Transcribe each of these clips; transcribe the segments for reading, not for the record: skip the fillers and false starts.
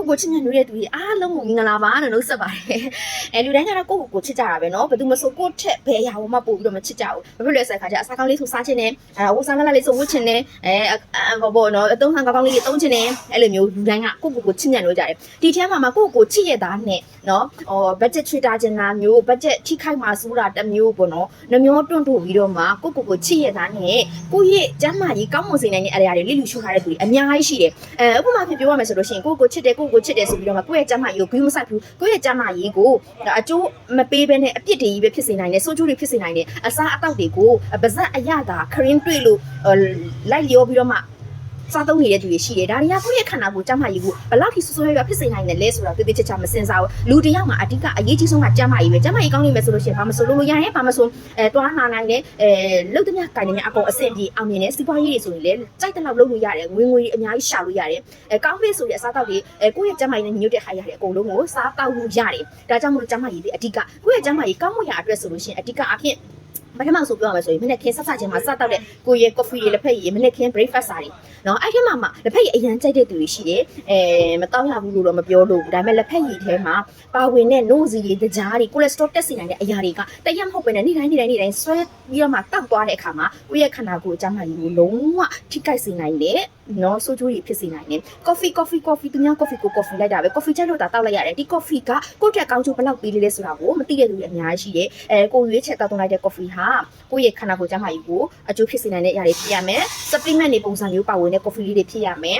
ကိုချစ်မြတ်နေတဲ့သူကြီးအားလုံးကိုမင်္ဂလာပါလို့နှုတ်ဆက်ပါတယ်လူတိုင်းကတော့ကိုချစ်ကြတာပဲเนาะဘယ်သူမဆိုကိုထက်ဘယ်ရာမှပို့ပြီးတော့မချစ်ကြဘူးဘာဖြစ်လဲဆိုတဲ့ခါကျအစားကောင်းလေးဆိုစားခြင်းနဲ့ဝစားလာလေးဆိုဝတ်ခြင်းနဲ့ဘောเนาะအသုံးဆောင်ကောင်းလေးတွေသုံးခြင်းနဲ့အဲ့လိုမျိုးလူတိုင်းကကိုချစ်မြတ်လို့ကြတယ်ဒီထဲမှာကိုချစ်ရတာနဲ့เนาะbudget ချွေတာခြင်းလားမျိုး budget ထိခိုက်မှာစိုးတာတစ်မျိုးပေါ့เนาะနှမျောတွန့်ထုတ်ပြီးတော့မှကိုချစ်ရတာနဲ့ကိုရဲ့ကျမ်းမာရေးကောင်းမွန်စေနိုင်တဲ့အရာတွေလိလူရှုထားတဲ့သူတွေအများကြီးရှိတယ်ဥပမာပြောရမယ်ဆိုလို့ရှိရင်ကိုချစ်တယ်ဆိုပြီးတော့မှကိုယ့်ရဲ့ကျမ်းမာရေးကိုဂရုမစိုက်ဘူးကိုယ့်ရဲ့ကျမ်းမာရေးကိုအကျိုးမပေးဘဲနဲ့အပြစ်တွေကြီးပဲဖြစ်စေနိုင်တယ်ဆိုးကျိုးတွေဖြစ်စေနိုင်တယ်အစားအသောက်တွေကိုပါဇက်အရသာခရင်တွေ့လို့လိုက်လျောပြီးတော့မှစားသုံးနေတဲ့သူတွေရှိတယ်ဒါတွေကကိုယ့်ရဲ့ခန္ဓာကိုယ်ကျန်းမာရေးကိုဘယ်လောက်ထိဆိုးဆိုးရွားရွားဖြစ်စေနိုင်တယ်လဲဆိုတော့တိတိကျကျမစင်စားဘူးလူတစ်ယောက်မှာအဓိကအရေးကြီးဆုံးကကျန်းမာရေးပဲကျန်းမာရေးကောင်းနေမယ်ဆိုလို့ရှိရင်ဘာမဆိုလို့ရတယ်ဘာမဆိုတွားနာနိုင်တယ်လုတ်သမျှကိုင်နေတဲ့အကုန်အဆင်ပြေအောင်မြင်တယ်စီးပွားရေးတွေဆိုရင်လည်းကြိုက်တဲ့လောက်လုပ်လို့ရတယ်ငွေအများကြီးရှာလို့ရတယ်ကောင်းပြီဆိုရင်အစားတောက်တွေကိုယ့်ရဲ့ကျန်းမာရေးနဲ့ညှို့တဲ့ဟာရတယ်အကုန်လုံးကိုစားတောက်လို့ရတယ်ဒါကြောင့်မို့လို့ကျန်းမာရေးတွေအဓိကကိုယ့်ရဲ့ကျန်းမာရေးကောင်းမှုရအတွက်ဆိုလို့ရှိရင်အဓိကအဖြစ်ပထမဆိုပြောရမယ်ဆိုရင်မနေ့ခင်းဆက်ချင်းမှာစတောက်တဲ့ကိုရဲ့ coffee တွေလက်ဖက်ရည်မနေ့ခင်း breakfast စာတွေเนาะအဲ့ဒီမှာလက်ဖက်ရည်အရင်ကြိုက်တဲ့သူတွေရှိတယ်မတောက်ရဘူးလို့တော့မပြောလို့ဒါပေမဲ့လက်ဖက်ရည်ထဲမှာပါဝင်တဲ့နို့စီတွေတကြားတွေ cholesterol တက်စေနိုင်တဲ့အရာတွေကတရက်မဟုတ်ပဲနဲ့နေ့တိုင်းဆွဲပြီးတော့မှတောက်သွားတဲ့အခါမှာကိုရဲ့ခန္ဓာကိုယ်အကျန်းမာရေးကိုလုံးဝထိခိုက်စေနိုင်တယ်เนาะဆိုးကျိုးတွေဖြစ်စေနိုင်တယ် coffee သူများ coffee ကို coffee လိုက်တာပဲ coffee ချက်လို့တောက်လိုက်ရတယ်ဒီ coffee ကကိုယ့်တက်ကောင်းချိုးဘယ်လောက်ပေးလဲဆိုတာကိုမသိတဲ့သူတွေအများကြီးရှိတယ်ကိုရွေးချက်တောက်လိုက်တဲ့ coffee ဟာကိုယ့်ရဲ့ခန္ဓာကိုယ်ကျန်းမာရေးကိုအကျိုးဖြစ်စေနိုင်တဲ့အရာတွေဖြစ်ရမယ် supplement တွေပုံစံမျိုးပါဝင်တဲ့ coffee လေးတွေဖြစ်ရမယ်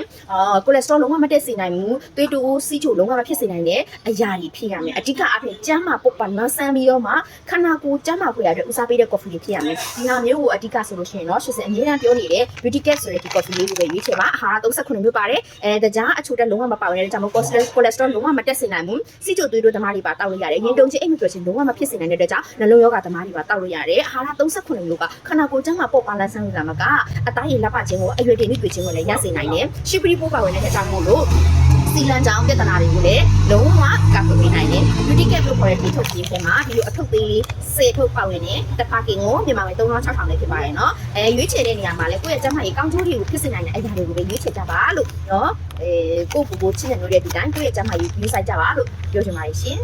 cholesterol လုံးဝမတက်စေနိုင်ဘူးသွေးတိုးစီးချိုလုံးဝမဖြစ်စေနိုင်တဲ့အရာတွေဖြစ်ရမယ်အဓိကအဖြစ်ကျန်းမာပုတ်ပါလန်းဆန်းပြီးတော့မှခန္ဓာကိုယ်ကျန်းမာခွင့်ရတဲ့ဦးစားပေးတဲ့ coffee တွေဖြစ်ရမယ်ဒီဟာမျိုးကိုအဓိကဆိုလို့ရှိရင်เนาะရှင်စအမြဲတမ်းပြောနေတဲ့ beauty cat ဆိုတဲ့ဒီ coffee လေးကိုပဲရွေးချယ်ပါအာဟာရ39မျိုးပါတယ်တကြားအချိုတက်လုံးဝမပါဝင်တဲ့ကြောင့် cholesterol လုံးဝမတက်စေနိုင်ဘူးစီးချိုသွေးတိုးသမားတွေပါတောက်လို့ရတယ်ရင်တုံချင်းအိမ်မပြောချင်းလုံးဝမဖြစ်စေနိုင်တဲ့ကြောင့်နှလုံးရောဂါသမားတွေပါတောက်လို့ရတယ်အာဟာရ39မျိုးကခန္ဓာကိုယ်ကျန်းမာပုတ်ပါလန်းဆန်းနေတာမကအသားရည်လက်ပခြင်းကိုအရွယ်တွေနဲ့တွေ့ခြင်းကိုလည်းရစေနိုင်တယ်ရှိပရီပိုးပါဝင်တဲ့အကြောင်းမို့လို့စီလန်ကြောင်ပြဿနာတွေကိုလည်းလုံးဝကာကွယ်ပေးနိုင်တယ် beauty cap လို့ခေါ်တဲ့ဒီထုတ်ခြင်းထဲမှာဒီလိုအထုပ်သေးလေးစေထုတ်ပါဝင်တဲ့တစ်ဖာကင်ကိုမြန်မာငွေ3600လေးဖြစ်ပါတယ်เนาะရွေးချယ်တဲ့နေရာမှာလည်းကိုယ့်ရဲ့ကျန်းမာရေးကောင်းကျိုးတွေကိုဖြစ်စေနိုင်တဲ့အရာတွေကိုပဲရွေးချယ်ကြပါလို့เนาะကိုချစ်တဲ့မျိုးတဲ့ဒီတိုင်းကိုယ့်ရဲ့ကျန်းမာရေးယူဆိုင်ကြပါလို့ပြောချင်ပါတယ်ရှင်